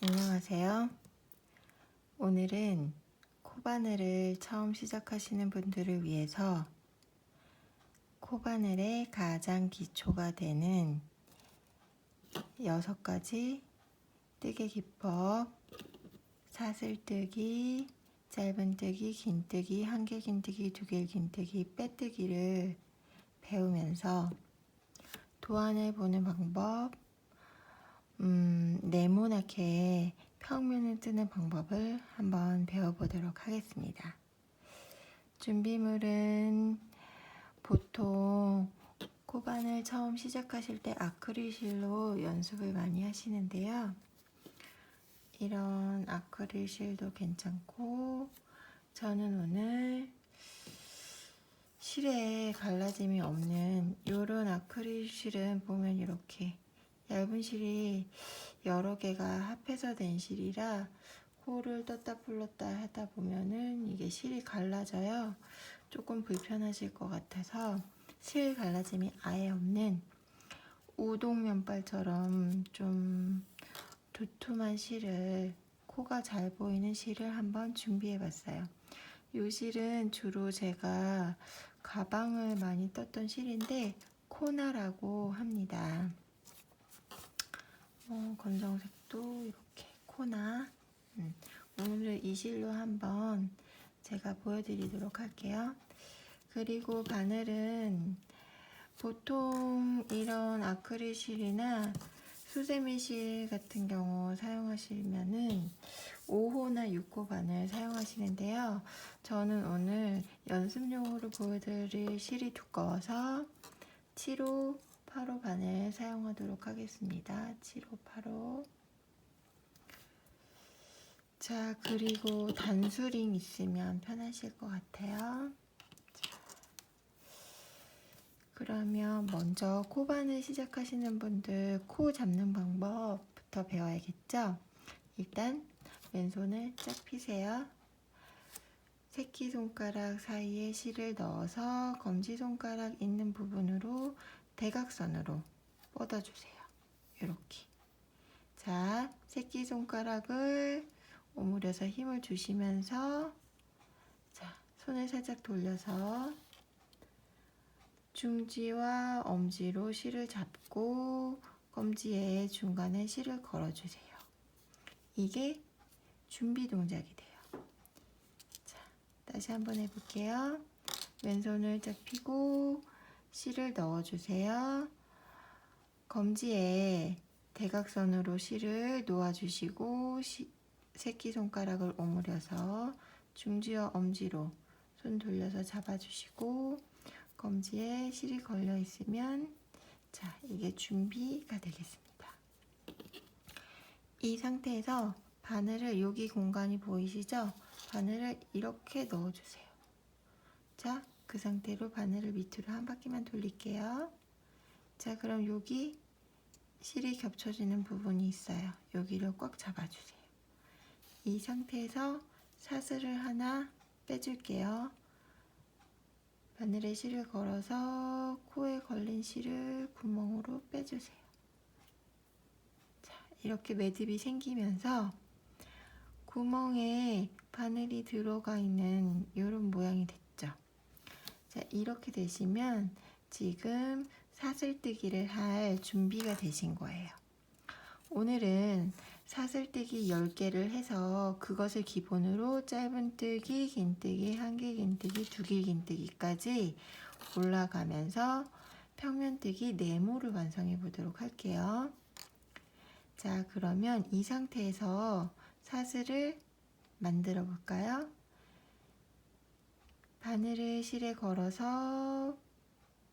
안녕하세요. 오늘은 코바늘을 처음 시작하시는 분들을 위해서 코바늘의 가장 기초가 되는 6가지 뜨개 기법, 사슬뜨기, 짧은뜨기, 긴뜨기, 한길 긴뜨기, 두길 긴뜨기, 빼뜨기를 배우면서 도안을 보는 방법, 네모나게 평면을 뜨는 방법을 한번 배워보도록 하겠습니다. 준비물은 보통 코바늘 처음 시작하실 때 아크릴실로 연습을 많이 하시는데요. 이런 아크릴실도 괜찮고, 저는 오늘 실에 갈라짐이 없는 이런 아크릴실은 보면 이렇게 얇은 실이 여러 개가 합해서 된 실이라 코를 떴다 풀렀다 하다 보면은 이게 실이 갈라져요. 조금 불편하실 것 같아서 실 갈라짐이 아예 없는 우동 면발처럼 좀 두툼한 실을, 코가 잘 보이는 실을 한번 준비해 봤어요. 이 실은 주로 제가 가방을 많이 떴던 실인데 코나라고 합니다. 검정색도 이렇게 코나. 오늘 이 실로 한번 제가 보여드리도록 할게요. 그리고 바늘은 보통 이런 아크릴 실이나 수세미 실 같은 경우 사용하시면은 5호나 6호 바늘 사용하시는데요. 저는 오늘 연습용으로 보여드릴 실이 두꺼워서 7호, 8호 바늘 사용하도록 하겠습니다. 7호, 8호. 자, 그리고 단수링 있으면 편하실 것 같아요. 그러면 먼저 코바늘 시작하시는 분들 코 잡는 방법부터 배워야겠죠? 일단 왼손을 쫙 펴세요. 새끼손가락 사이에 실을 넣어서 검지손가락 있는 부분으로 대각선으로 뻗어주세요. 이렇게. 자, 새끼손가락을 오므려서 힘을 주시면서, 자, 손을 살짝 돌려서 중지와 엄지로 실을 잡고 검지의 중간에 실을 걸어주세요. 이게 준비 동작이 돼요. 자, 다시 한번 해볼게요. 왼손을 쫙 펴고 실을 넣어주세요. 검지에 대각선으로 실을 놓아주시고 새끼손가락을 오므려서 중지와 엄지로 손 돌려서 잡아주시고 검지에 실이 걸려 있으면, 자, 이게 준비가 되겠습니다. 이 상태에서 바늘을, 여기 공간이 보이시죠? 바늘을 이렇게 넣어주세요. 자, 그 상태로 바늘을 밑으로 한 바퀴만 돌릴게요. 자, 그럼 여기 실이 겹쳐지는 부분이 있어요. 여기를 꽉 잡아주세요. 이 상태에서 사슬을 하나 빼줄게요. 바늘에 실을 걸어서 코에 걸린 실을 구멍으로 빼주세요. 자, 이렇게 매듭이 생기면서 구멍에 바늘이 들어가 있는 이런 모양이 됐죠. 자, 이렇게 되시면 지금 사슬뜨기를 할 준비가 되신 거예요. 오늘은 사슬뜨기 10개를 해서 그것을 기본으로 짧은뜨기, 긴뜨기, 한길 긴뜨기, 두길 긴뜨기까지 올라가면서 평면뜨기 네모를 완성해 보도록 할게요. 자, 그러면 이 상태에서 사슬을 만들어 볼까요? 바늘을 실에 걸어서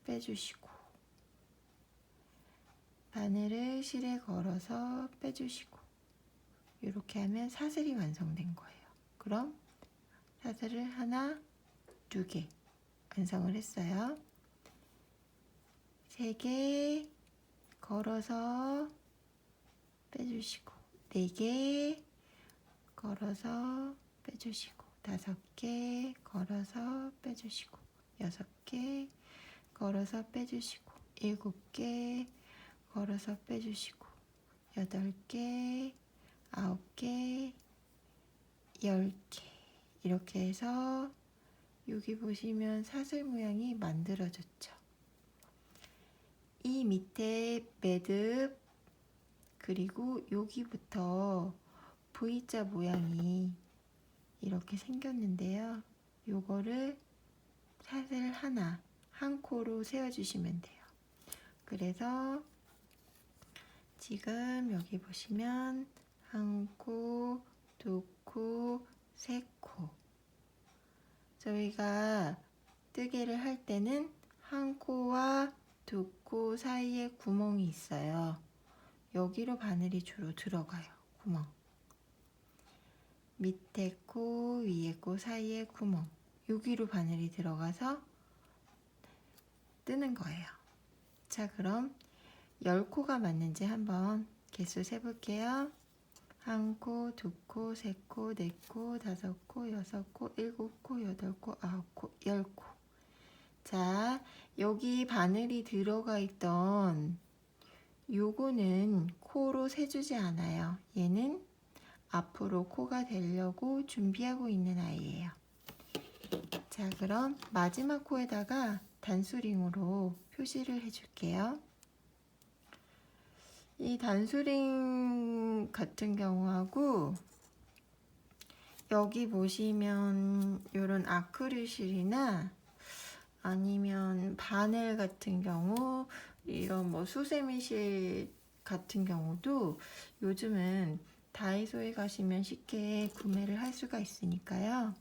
빼주시고, 바늘을 실에 걸어서 빼주시고, 이렇게 하면 사슬이 완성된 거예요. 그럼 사슬을 하나, 2개 완성을 했어요. 3개 걸어서 빼주시고, 4개 걸어서 빼주시고, 5개 걸어서 빼주시고, 6개 걸어서 빼주시고, 7개 걸어서 빼주시고, 8개, 9개, 10개 이렇게 해서 여기 보시면 사슬 모양이 만들어졌죠. 이 밑에 매듭 그리고 여기부터 V자 모양이 이렇게 생겼는데요. 요거를 사슬 하나, 한 코로 세워주시면 돼요. 그래서 지금 여기 보시면 한 코, 두 코, 세 코. 저희가 뜨개를 할 때는 한 코와 두 코 사이에 구멍이 있어요. 여기로 바늘이 주로 들어가요. 구멍. 밑에 코, 위에 코 사이에 구멍. 여기로 바늘이 들어가서 뜨는 거예요. 자, 그럼 10코가 맞는지 한번 개수 세볼게요. 한 코, 두 코, 세 코, 네 코, 다섯 코, 여섯 코, 일곱 코, 여덟 코, 아홉 코, 10코. 자, 여기 바늘이 들어가 있던 요거는 코로 세주지 않아요. 얘는 앞으로 코가 되려고 준비하고 있는 아이예요. 자, 그럼 마지막 코에다가 단수링으로 표시를 해줄게요. 이 단수링 같은 경우하고 여기 보시면 이런 아크릴 실이나 아니면 바늘 같은 경우 이런 뭐 수세미 실 같은 경우도 요즘은 다이소에 가시면 쉽게 구매를 할 수가 있으니까요.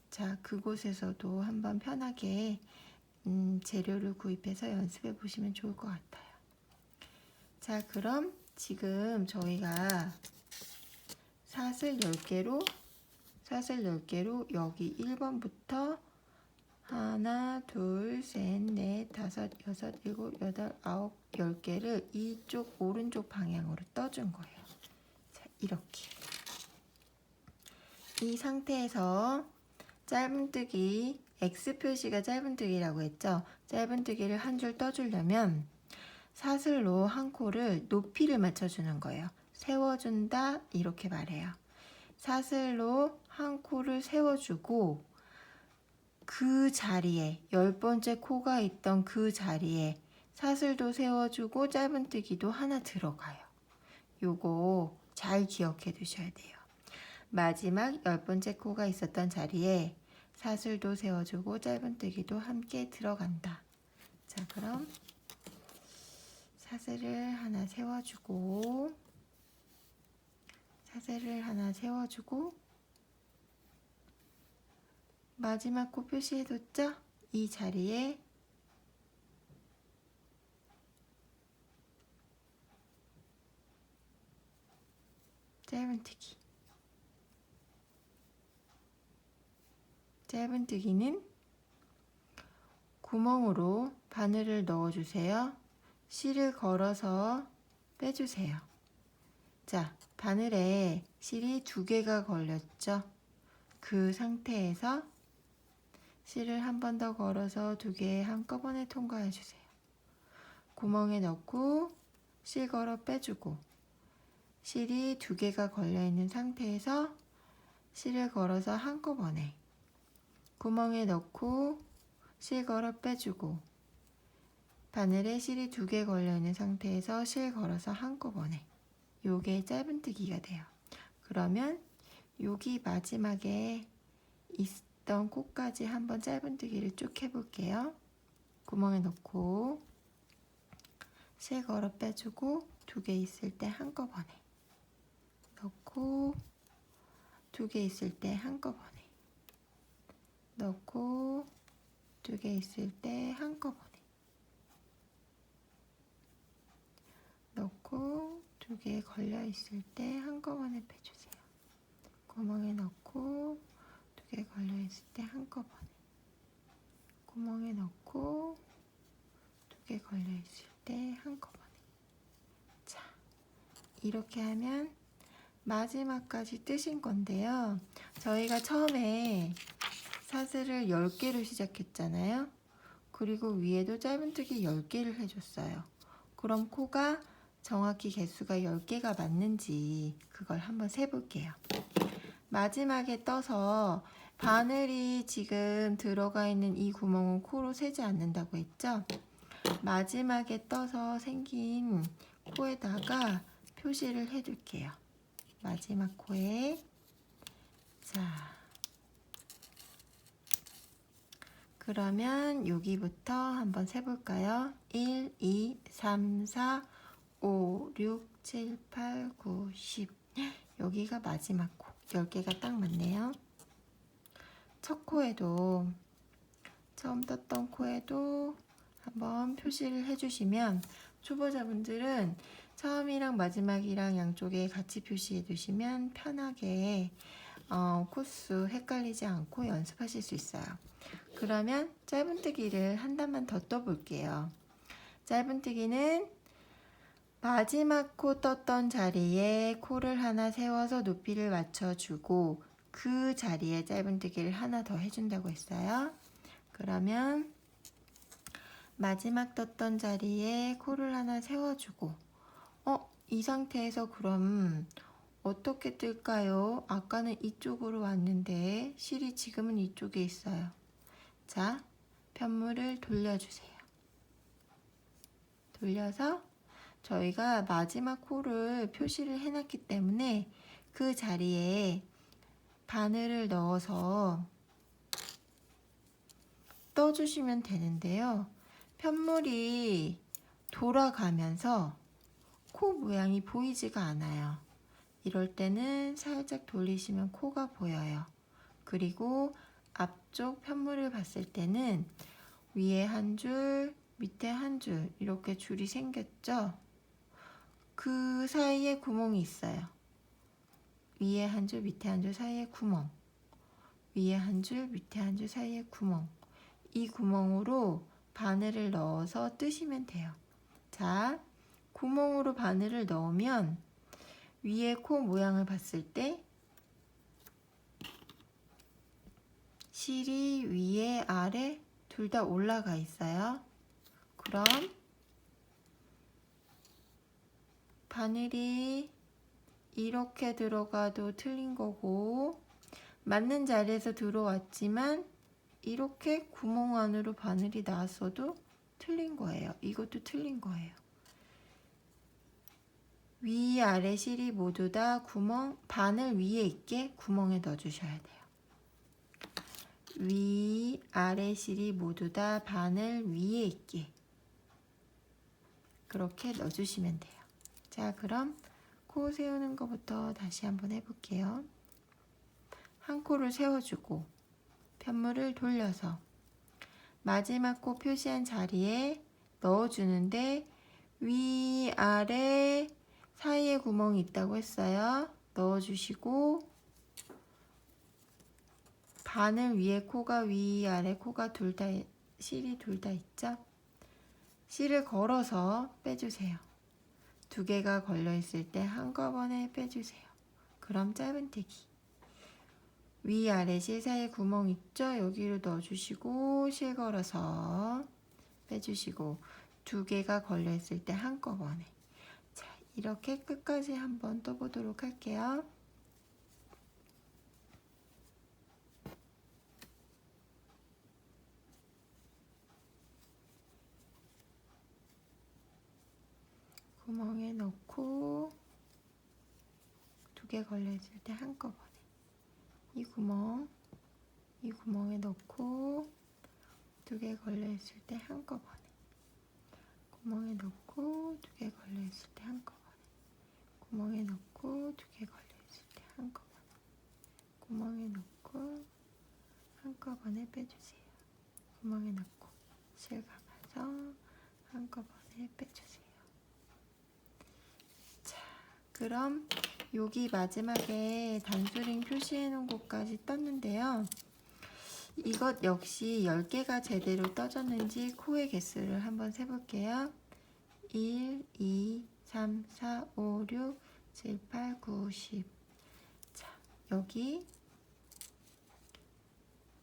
자, 그곳에서도 한번 편하게 재료를 구입해서 연습해 보시면 좋을 것 같아요. 자, 그럼 지금 저희가 사슬 10개로 여기 1번부터 하나, 둘, 셋, 넷, 다섯, 여섯, 일곱, 여덟, 아홉, 10개를 이쪽 오른쪽 방향으로 떠준 거예요. 자, 이렇게. 이 상태에서 짧은뜨기, X 표시가 짧은뜨기라고 했죠. 짧은뜨기를 한 줄 떠주려면 사슬로 한 코를 높이를 맞춰주는 거예요. 세워준다 이렇게 말해요. 사슬로 한 코를 세워주고 그 자리에 10번째 코가 있던 그 자리에 사슬도 세워주고 짧은뜨기도 하나 들어가요. 요거 잘 기억해 두셔야 돼요. 마지막 10번째 코가 있었던 자리에 사슬도 세워주고 짧은뜨기도 함께 들어간다. 자, 그럼 사슬을 하나 세워주고 마지막 코 표시해뒀죠? 이 자리에 짧은뜨기는 구멍으로 바늘을 넣어주세요. 실을 걸어서 빼주세요. 자, 바늘에 실이 2개가 걸렸죠? 그 상태에서 실을 한 번 더 걸어서 2개 한꺼번에 통과해 주세요. 구멍에 넣고 실 걸어 빼주고 실이 2개가 걸려있는 상태에서 실을 걸어서 한꺼번에 구멍에 넣고 실 걸어 빼주고 바늘에 실이 2개 걸려있는 상태에서 실 걸어서 한꺼번에 요게 짧은뜨기가 돼요. 그러면 여기 마지막에 있던 코까지 한번 짧은뜨기를 쭉 해볼게요. 구멍에 넣고 실 걸어 빼주고 2개 있을 때 한꺼번에 넣고 2개 있을 때 한꺼번에 넣고 2개 있을 때 한꺼번에 넣고 2개 걸려 있을 때 한꺼번에 빼주세요. 구멍에 넣고 2개 걸려 있을 때 한꺼번에 구멍에 넣고 2개 걸려 있을 때 한꺼번에. 자, 이렇게 하면 마지막까지 뜨신 건데요. 저희가 처음에 사슬을 10개로 시작했잖아요. 그리고 위에도 짧은뜨기 10개를 해줬어요. 그럼 코가 정확히 개수가 10개가 맞는지 그걸 한번 세볼게요. 마지막에 떠서 바늘이 지금 들어가 있는 이 구멍은 코로 세지 않는다고 했죠? 마지막에 떠서 생긴 코에다가 표시를 해둘게요. 마지막 코에. 자, 그러면 여기부터 한번 세볼까요? 1, 2, 3, 4, 5, 6, 7, 8, 9, 10. 여기가 마지막 코. 10개가 딱 맞네요. 첫 코에도, 처음 떴던 코에도 한번 표시를 해주시면, 초보자분들은 처음이랑 마지막이랑 양쪽에 같이 표시해 두시면 편하게 코수 헷갈리지 않고 연습하실 수 있어요. 그러면 짧은뜨기를 한 단만 더 떠볼게요. 짧은뜨기는 마지막 코 떴던 자리에 코를 하나 세워서 높이를 맞춰주고 그 자리에 짧은뜨기를 하나 더 해준다고 했어요. 그러면 마지막 떴던 자리에 코를 하나 세워주고 이 상태에서 그럼 어떻게 뜰까요? 아까는 이쪽으로 왔는데 실이 지금은 이쪽에 있어요. 자, 편물을 돌려주세요. 돌려서 저희가 마지막 코를 표시를 해놨기 때문에 그 자리에 바늘을 넣어서 떠주시면 되는데요. 편물이 돌아가면서 코 모양이 보이지가 않아요. 이럴 때는 살짝 돌리시면 코가 보여요. 그리고 앞쪽 편물을 봤을 때는 위에 한 줄, 밑에 한 줄 이렇게 줄이 생겼죠? 그 사이에 구멍이 있어요. 위에 한 줄, 밑에 한 줄 사이에 구멍. 위에 한 줄, 밑에 한 줄 사이에 구멍. 이 구멍으로 바늘을 넣어서 뜨시면 돼요. 자, 구멍으로 바늘을 넣으면 위에 코 모양을 봤을 때 실이 위에 아래 둘 다 올라가 있어요. 그럼 바늘이 이렇게 들어가도 틀린 거고 맞는 자리에서 들어왔지만 이렇게 구멍 안으로 바늘이 나왔어도 틀린 거예요. 이것도 틀린 거예요. 위, 아래 실이 모두 다 바늘 위에 있게 구멍에 넣어주셔야 돼요. 위, 아래 실이 모두 다 바늘 위에 있게 그렇게 넣어주시면 돼요. 자, 그럼 코 세우는 것부터 다시 한번 해볼게요. 한 코를 세워주고 편물을 돌려서 마지막 코 표시한 자리에 넣어주는데 위, 아래 사이에 구멍이 있다고 했어요. 넣어주시고 바늘 위에 코가 위, 아래 코가 실이 둘 다 있죠? 실을 걸어서 빼주세요. 2개가 걸려있을 때 한꺼번에 빼주세요. 그럼 짧은뜨기. 위, 아래 실 사이에 구멍 있죠? 여기로 넣어주시고 실 걸어서 빼주시고 2개가 걸려있을 때 한꺼번에. 자, 이렇게 끝까지 한번 떠보도록 할게요. 구멍에 넣고 2개 걸려있을 때 한꺼번에 이 구멍에 넣고 2개 걸려있을 때 한꺼번에 구멍에 넣고 2개 걸려있을 때 한꺼번에 구멍에 넣고 2개 걸려있을 때 한꺼번에 구멍에 넣고 한꺼번에 빼주세요. 구멍에 넣고 실 감아서 한꺼번에 빼주세요. 자, 그럼 여기 마지막에 단수링 표시해 놓은 곳까지 떴는데요. 이것 역시 10개가 제대로 떠졌는지 코의 개수를 한번 세볼게요. 1, 2, 3, 4, 5, 6, 7, 8, 9, 10. 자, 여기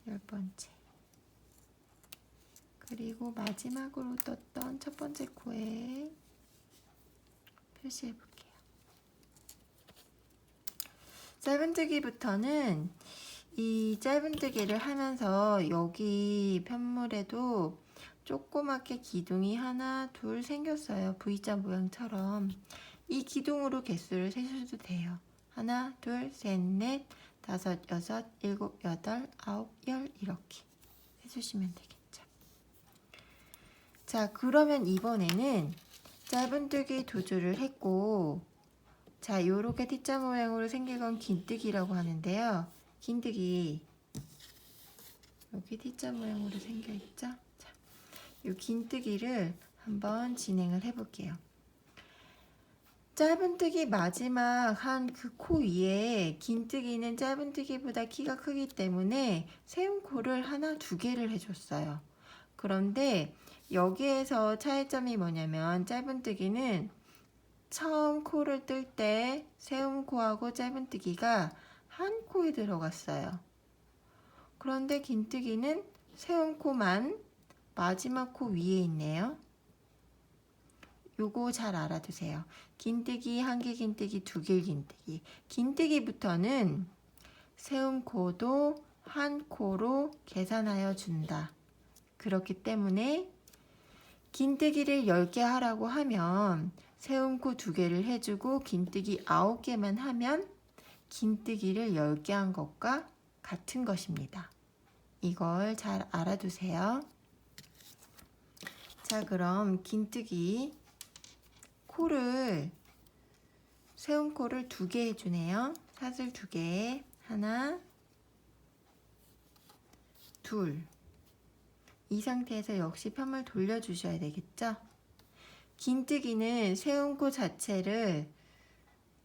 10번째. 그리고 마지막으로 떴던 첫 번째 코에 표시해 볼게요. 짧은뜨기부터는 이 짧은뜨기를 하면서 여기 편물에도 조그맣게 기둥이 하나, 둘 생겼어요. V자 모양처럼. 이 기둥으로 개수를 세셔도 돼요. 하나, 둘, 셋, 넷, 다섯, 여섯, 일곱, 여덟, 아홉, 열 이렇게 해주시면 되겠죠. 자, 그러면 이번에는 짧은뜨기 두 줄을 했고, 자, 요렇게 T자 모양으로 생긴 건 긴뜨기라고 하는데요. 긴뜨기 여기 T자 모양으로 생겨 있죠? 자, 요 긴뜨기를 한번 진행을 해 볼게요. 짧은뜨기 마지막 한 그 코 위에 긴뜨기는 짧은뜨기보다 키가 크기 때문에 세움코를 하나, 두 개를 해줬어요. 그런데 여기에서 차이점이 뭐냐면 짧은뜨기는 처음 코를 뜰 때 세움코하고 짧은뜨기가 한 코에 들어갔어요. 그런데 긴뜨기는 세움코만 마지막 코 위에 있네요. 요거 잘 알아두세요. 긴뜨기, 한길 긴뜨기, 두길 긴뜨기. 긴뜨기부터는 세움코도 한 코로 계산하여 준다. 그렇기 때문에 긴뜨기를 10개 하라고 하면 세움코 2개를 해주고 긴뜨기 9개만 하면 긴뜨기를 10개 한 것과 같은 것입니다. 이걸 잘 알아두세요. 자, 그럼 긴뜨기 코를 세움코를 2개 해주네요. 사슬 2개, 하나, 둘. 이 상태에서 역시 편물 돌려주셔야 되겠죠? 긴뜨기는 세움코 자체를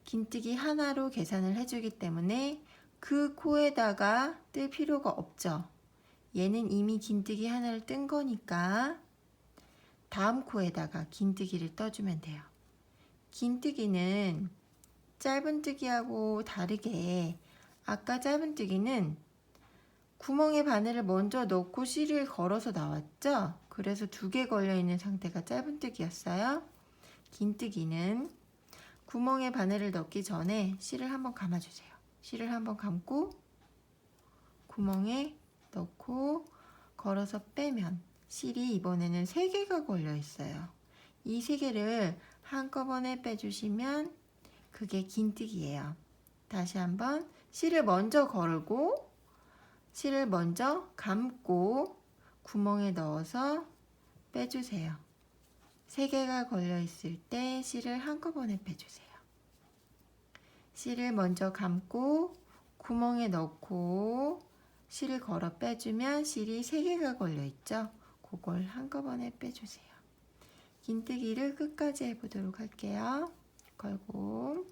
긴뜨기 하나로 계산을 해주기 때문에 그 코에다가 뜰 필요가 없죠. 얘는 이미 긴뜨기 하나를 뜬 거니까 다음 코에다가 긴뜨기를 떠주면 돼요. 긴뜨기는 짧은뜨기하고 다르게 아까 짧은뜨기는 구멍에 바늘을 먼저 넣고 실을 걸어서 나왔죠? 그래서 2개 걸려있는 상태가 짧은뜨기였어요. 긴뜨기는 구멍에 바늘을 넣기 전에 실을 한번 감아주세요. 실을 한번 감고 구멍에 넣고 걸어서 빼면 실이 이번에는 3개가 걸려있어요. 이 3개를 한꺼번에 빼주시면 그게 긴뜨기예요. 다시 한번 실을 먼저 걸고 실을 먼저 감고 구멍에 넣어서 빼주세요. 3개가 걸려있을 때 실을 한꺼번에 빼주세요. 실을 먼저 감고 구멍에 넣고 실을 걸어 빼주면 실이 3개가 걸려있죠. 그걸 한꺼번에 빼주세요. 긴뜨기를 끝까지 해보도록 할게요. 걸고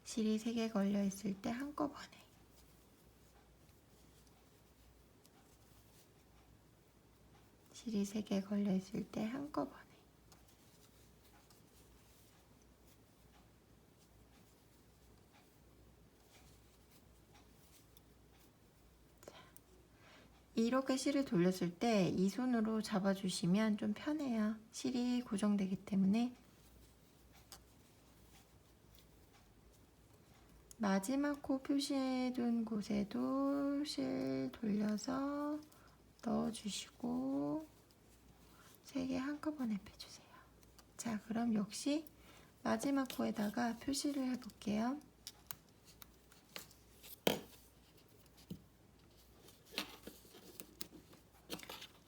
실이 3개 걸려있을 때 한꺼번에 실이 3개 걸려있을 때 한꺼번에 이렇게 실을 돌렸을 때 이 손으로 잡아주시면 좀 편해요. 실이 고정되기 때문에 마지막 코 표시해둔 곳에도 실 돌려서 넣어주시고 3개 한꺼번에 빼주세요. 자, 그럼 역시 마지막 코에다가 표시를 해볼게요.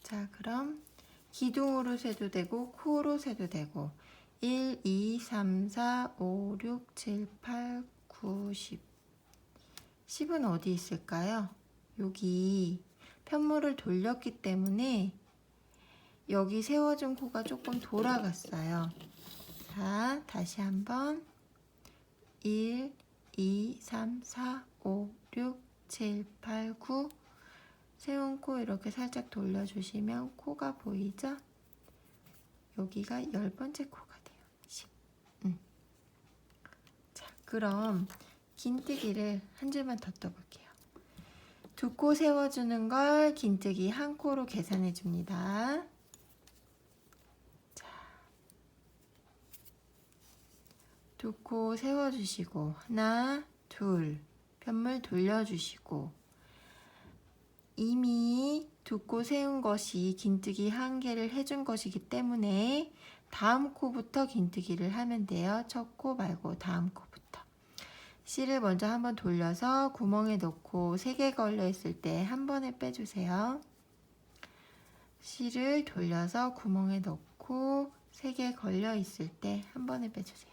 자, 그럼 기둥으로 세도 되고 코로 세도 되고 1, 2, 3, 4, 5, 6, 7, 8, 9, 10 10은 어디 있을까요? 여기 편물을 돌렸기 때문에 여기 세워준 코가 조금 돌아갔어요. 자, 다시 한번 1, 2, 3, 4, 5, 6, 7, 8, 9 세운 코 이렇게 살짝 돌려주시면 코가 보이죠? 여기가 10번째 코가 돼요. 10. 자, 그럼 긴뜨기를 한 줄만 더 떠볼게요. 2코 세워주는 걸 긴뜨기 한 코로 계산해 줍니다. 자, 두 코 세워주시고 하나, 둘, 편물 돌려주시고 이미 두 코 세운 것이 긴뜨기 한 개를 해준 것이기 때문에 다음 코부터 긴뜨기를 하면 돼요. 첫 코 말고 다음 코부터. 실을 먼저 한번 돌려서 구멍에 넣고 3개 걸려 있을 때 한 번에 빼주세요. 실을 돌려서 구멍에 넣고 3개 걸려 있을 때 한 번에 빼주세요.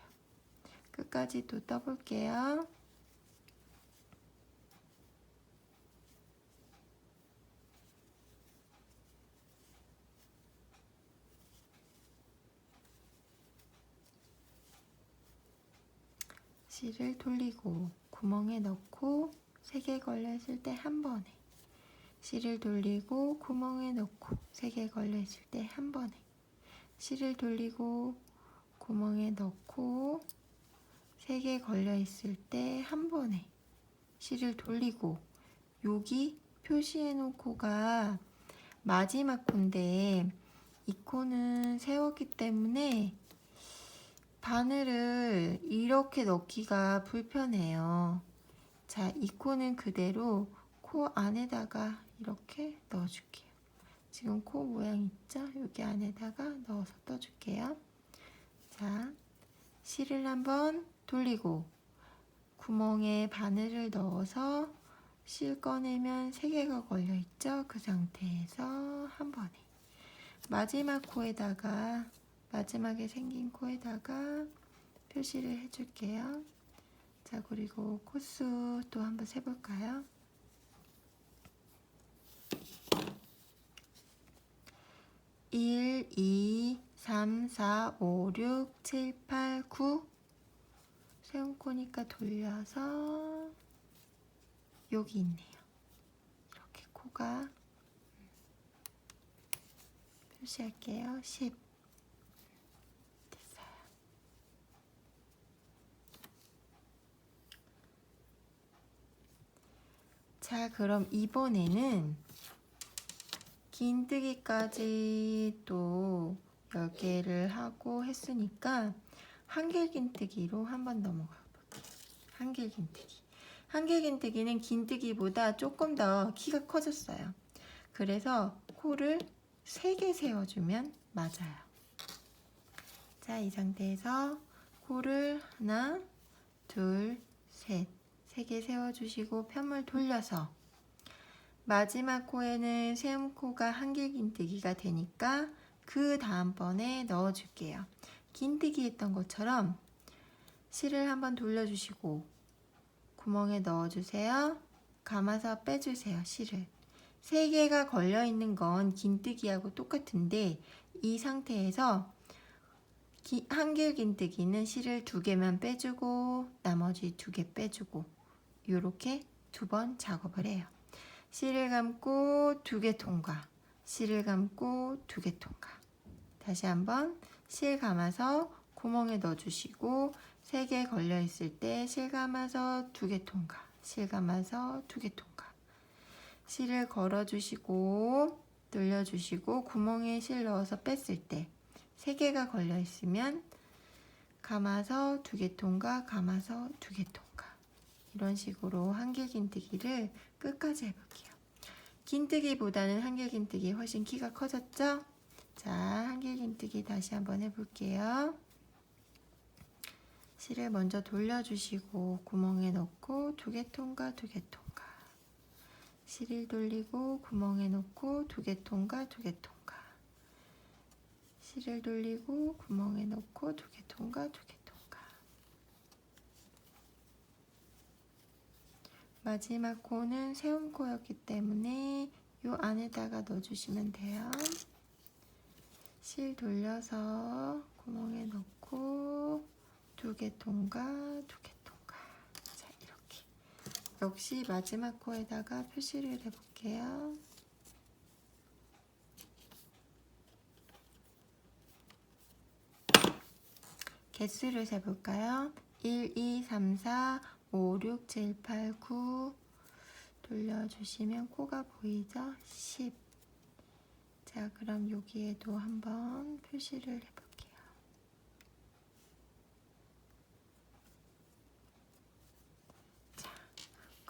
끝까지 또 떠볼게요. 실을 돌리고 구멍에 넣고 3개 걸려 있을 때 한 번에 실을 돌리고 구멍에 넣고 3개 걸려 있을 때 한 번에 실을 돌리고 구멍에 넣고 3개 걸려 있을 때 한 번에 실을 돌리고 여기 표시해 놓은 코가 마지막 코인데 이 코는 세웠기 때문에 바늘을 이렇게 넣기가 불편해요. 자, 이 코는 그대로 코 안에다가 이렇게 넣어줄게요. 지금 코 모양 있죠? 여기 안에다가 넣어서 떠줄게요. 자, 실을 한번 돌리고 구멍에 바늘을 넣어서 실 꺼내면 3개가 걸려 있죠? 그 상태에서 한 번에 마지막 코에다가 마지막에 생긴 코에다가 표시를 해줄게요. 자, 그리고 코수 또 한번 세볼까요? 1, 2, 3, 4, 5, 6, 7, 8, 9 세운 코니까 돌려서 여기 있네요. 이렇게 코가 표시할게요. 10 됐어요. 자, 그럼 이번에는 긴뜨기까지 또 10개를 하고 했으니까 한길 긴뜨기로 한번 넘어가 볼게요. 한길 긴뜨기. 한길 긴뜨기는 긴뜨기보다 조금 더 키가 커졌어요. 그래서 코를 3개 세워주면 맞아요. 자, 이 상태에서 코를 하나, 둘, 셋, 3개 세워주시고 편물 돌려서 마지막 코에는 세움코가 한길 긴뜨기가 되니까 그 다음번에 넣어줄게요. 긴뜨기 했던 것처럼 실을 한번 돌려주시고 구멍에 넣어주세요. 감아서 빼주세요. 실을 3개가 걸려있는 건 긴뜨기하고 똑같은데 이 상태에서 한길 긴뜨기는 실을 2개만 빼주고 나머지 2개 빼주고 이렇게 2번 작업을 해요. 실을 감고 2개 통과, 실을 감고 2개 통과. 다시 한번 실 감아서 구멍에 넣어주시고 3개 걸려 있을 때 실 감아서 2개 통과, 실 감아서 2개 통과. 실을 걸어주시고 돌려주시고 구멍에 실 넣어서 뺐을 때 3개가 걸려 있으면 감아서 2개 통과, 감아서 2개 통과. 이런 식으로 한길 긴뜨기를 끝까지 해볼게요. 긴뜨기보다는 한길 긴뜨기 훨씬 키가 커졌죠? 자, 한길 긴뜨기 다시 한번 해볼게요. 실을 먼저 돌려주시고 구멍에 넣고 2개 통과, 2개 통과. 실을 돌리고 구멍에 넣고 2개 통과, 2개 통과. 실을 돌리고 구멍에 넣고 2개 통과, 2개 통과. 마지막 코는 세운 코였기 때문에 이 안에다가 넣어주시면 돼요. 실 돌려서 구멍에 넣고 2개 통과, 2개 통과. 자, 이렇게. 역시 마지막 코에다가 표시를 해볼게요. 개수를 세볼까요? 1, 2, 3, 4, 5, 6, 7, 8, 9 돌려주시면 코가 보이죠? 10. 자, 그럼 여기에도 한번 표시를 해볼게요.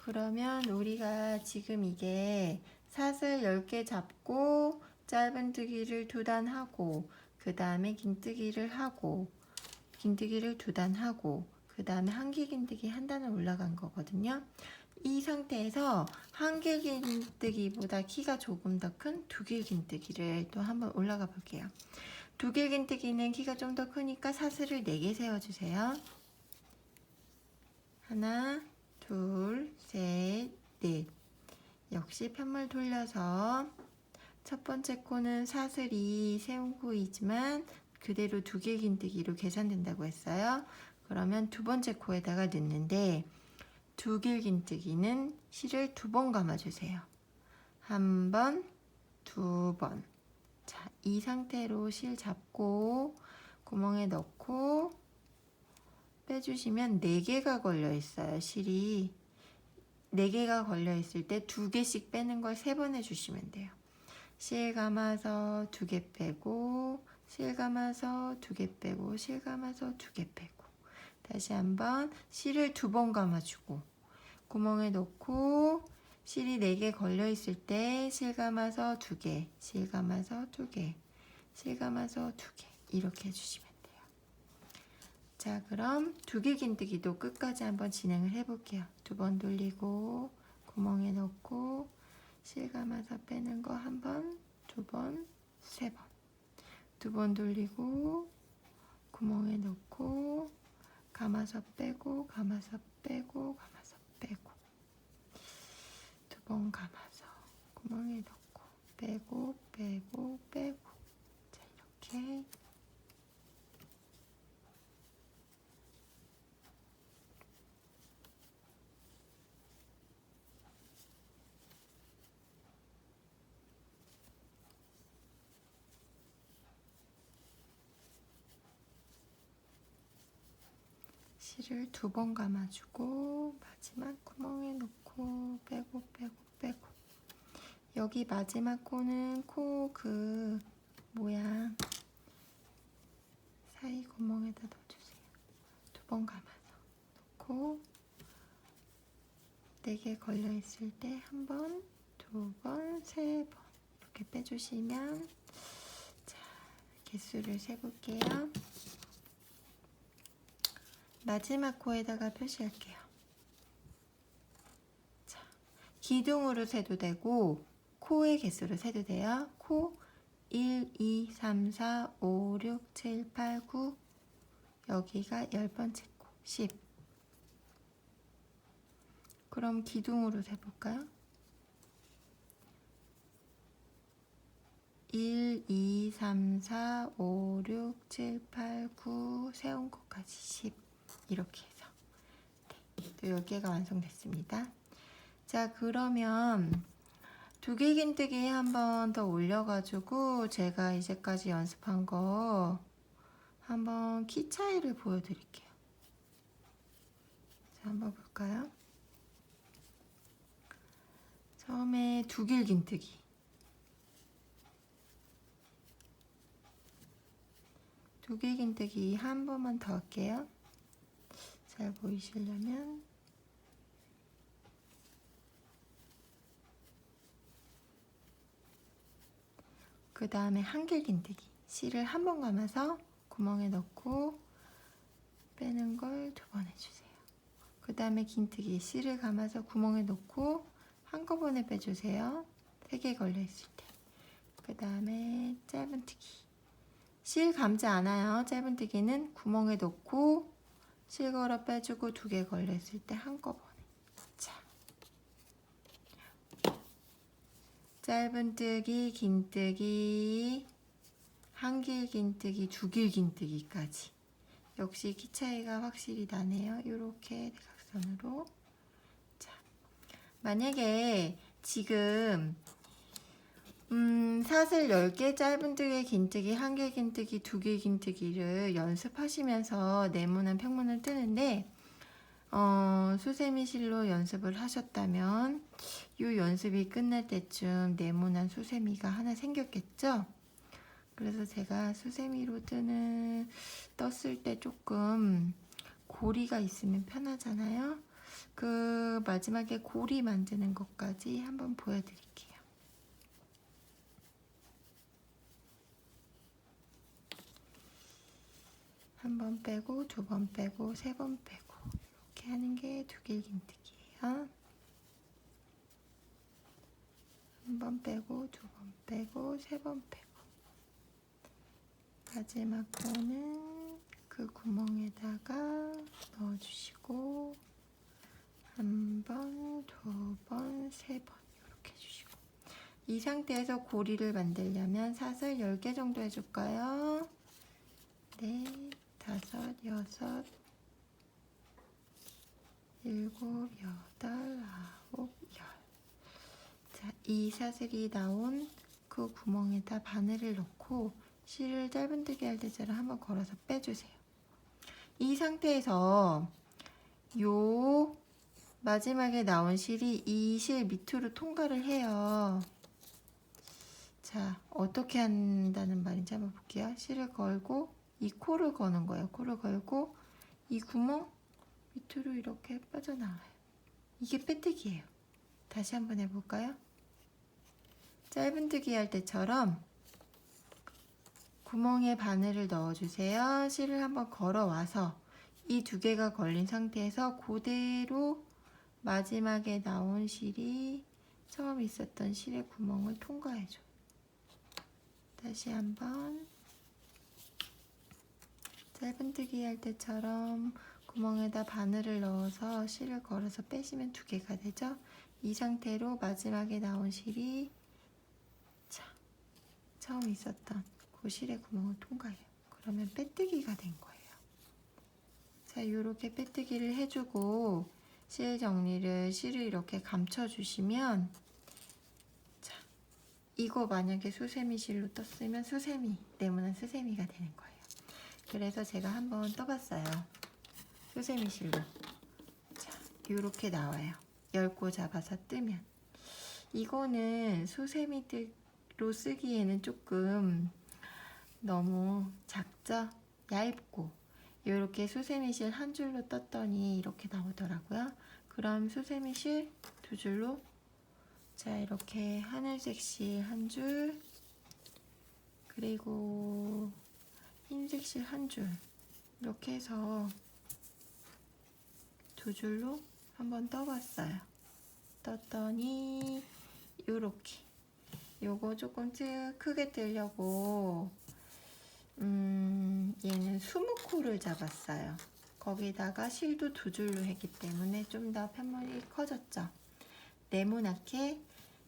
그러면 우리가 지금 이게 사슬 10개 잡고 짧은뜨기를 2단 하고 그 다음에 긴뜨기를 하고 긴뜨기를 2단 하고 그 다음에 한길긴뜨기 1단을 올라간 거거든요. 이 상태에서 한길긴뜨기보다 키가 조금 더 큰 두길긴뜨기를 또 한번 올라가 볼게요. 두길긴뜨기는 키가 좀 더 크니까 사슬을 4개 세워주세요. 하나, 둘, 셋, 넷. 역시 편물 돌려서 첫 번째 코는 사슬이 세운 코이지만 그대로 두길긴뜨기로 계산된다고 했어요. 그러면 두 번째 코에다가 넣는데 두길긴뜨기는 실을 2번 감아주세요. 1번, 2번. 자, 이 상태로 실 잡고 구멍에 넣고 빼주시면 4개가 걸려 있어요. 실이 4개가 걸려 있을 때 2개씩 빼는 걸 3번 해주시면 돼요. 실 감아서 2개 빼고 실 감아서 2개 빼고 실 감아서 2개 빼고 다시 한번 실을 2번 감아주고 구멍에 넣고 실이 4개 걸려 있을 때 실 감아서 2개, 실 감아서 2개, 실 감아서 2개 이렇게 해주시면 돼요. 자, 그럼 두길긴뜨기도 끝까지 한번 진행을 해볼게요. 2번 돌리고 구멍에 넣고 실 감아서 빼는 거 1번, 2번, 3번. 2번 돌리고 구멍에 넣고 감아서 빼고 감아서 빼고 감아서 빼고 2번 감아서 구멍에 넣고 빼고 빼고 빼고. 자, 이렇게 실을 2번 감아주고 마지막 구멍에 넣고 빼고 빼고 빼고. 여기 마지막 코는 코 그 모양 사이 구멍에다 넣어주세요. 2번 감아서 넣고 4개 걸려 있을 때 1번, 2번, 3번 이렇게 빼주시면 자, 개수를 세볼게요. 마지막 코에다가 표시할게요. 자, 기둥으로 세도 되고 코의 개수로 세도 돼요. 코 1, 2, 3, 4, 5, 6, 7, 8, 9 여기가 10번째 코 10. 그럼 기둥으로 세볼까요? 1, 2, 3, 4, 5, 6, 7, 8, 9 세운 코까지 10 이렇게 해서 네, 또 10개가 완성됐습니다. 자, 그러면 두길긴뜨기 한 번 더 올려가지고 제가 이제까지 연습한 거 한번 키 차이를 보여드릴게요. 자, 한번 볼까요? 처음에 두길긴뜨기 두길긴뜨기 한 번만 더 할게요. 잘 보이시려면 그 다음에 한길긴뜨기 실을 한 번 감아서 구멍에 넣고 빼는 걸 2번 해주세요. 그 다음에 긴뜨기 실을 감아서 구멍에 넣고 한꺼번에 빼주세요. 3개 걸려있을 때. 그 다음에 짧은뜨기 실 감지 않아요. 짧은뜨기는 구멍에 넣고 실 걸어 빼주고 2개 걸려있을 때 한꺼번에. 자, 짧은뜨기, 긴뜨기, 한길긴뜨기, 두길긴뜨기까지. 역시 키 차이가 확실히 나네요. 이렇게 대각선으로. 자, 만약에 지금 사슬 10개 짧은뜨기, 긴뜨기, 한길긴뜨기, 두길긴뜨기를 연습하시면서 네모난 평문을 뜨는데 수세미 실로 연습을 하셨다면 이 연습이 끝날 때쯤 네모난 수세미가 하나 생겼겠죠? 그래서 제가 수세미로 떴을 때 조금 고리가 있으면 편하잖아요. 그 마지막에 고리 만드는 것까지 한번 보여드릴게요. 한 번 빼고, 두 번 빼고, 세 번 빼고 이렇게 하는 게 두길긴뜨기예요. 한 번 빼고, 두 번 빼고, 세 번 빼고 마지막 거는 그 구멍에다가 넣어주시고 한 번, 두 번, 세 번 이렇게 해주시고 이 상태에서 고리를 만들려면 사슬 10개 정도 해줄까요? 네, 5, 6, 7, 8, 9, 10. 자, 이 사슬이 나온 그 구멍에다 바늘을 넣고 실을 짧은뜨기 할 때처럼 한번 걸어서 빼주세요. 이 상태에서 요 마지막에 나온 실이 이 실 밑으로 통과를 해요. 자, 어떻게 한다는 말인지 한번 볼게요. 실을 걸고 이 코를 거는 거예요. 코를 걸고 이 구멍 밑으로 이렇게 빠져나와요. 이게 빼뜨기예요. 다시 한번 해볼까요? 짧은뜨기 할 때처럼 구멍에 바늘을 넣어주세요. 실을 한번 걸어와서 이 두 개가 걸린 상태에서 그대로 마지막에 나온 실이 처음 있었던 실의 구멍을 통과해줘요. 다시 한번 짧은뜨기 할 때처럼 구멍에다 바늘을 넣어서 실을 걸어서 빼시면 두 개가 되죠. 이 상태로 마지막에 나온 실이 자, 처음 있었던 그 실의 구멍을 통과해요. 그러면 빼뜨기가 된 거예요. 자, 이렇게 빼뜨기를 해주고 실 정리를 실을 이렇게 감춰주시면 자, 이거 만약에 수세미 실로 떴으면 수세미, 네모난 수세미가 되는 거예요. 그래서 제가 한번 떠봤어요. 수세미 실로. 자, 이렇게 나와요. 엷고 잡아서 뜨면. 이거는 수세미로 쓰기에는 조금 너무 작죠? 얇고. 이렇게 수세미실 한 줄로 떴더니 이렇게 나오더라고요. 그럼 수세미실 두 줄로 자, 이렇게 하늘색 실 한 줄, 그리고 흰색 실 한 줄, 이렇게 해서 두 줄로 한번 떠봤어요. 떴더니 요렇게 요거 조금 크게 뜨려고 얘는 20코를 잡았어요. 거기다가 실도 두 줄로 했기 때문에 좀 더 편물이 커졌죠. 네모나게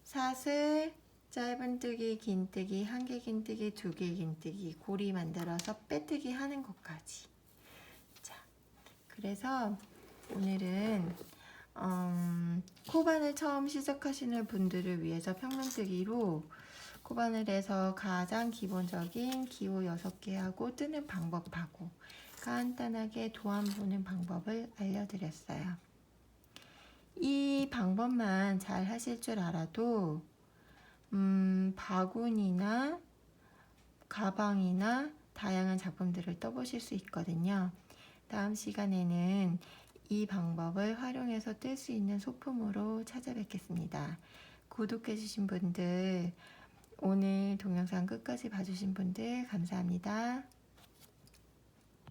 사슬, 짧은뜨기, 긴뜨기, 한개 긴뜨기, 두개 긴뜨기, 고리 만들어서 빼뜨기 하는 것까지. 자, 그래서 오늘은 코바늘 처음 시작하시는 분들을 위해서 평면뜨기로 코바늘에서 가장 기본적인 기호 6개 하고 뜨는 방법하고 간단하게 도안 보는 방법을 알려드렸어요. 이 방법만 잘 하실 줄 알아도 바구니나 가방이나 다양한 작품들을 떠보실 수 있거든요. 다음 시간에는 이 방법을 활용해서 뜰 수 있는 소품으로 찾아뵙겠습니다. 구독해주신 분들, 오늘 동영상 끝까지 봐주신 분들 감사합니다.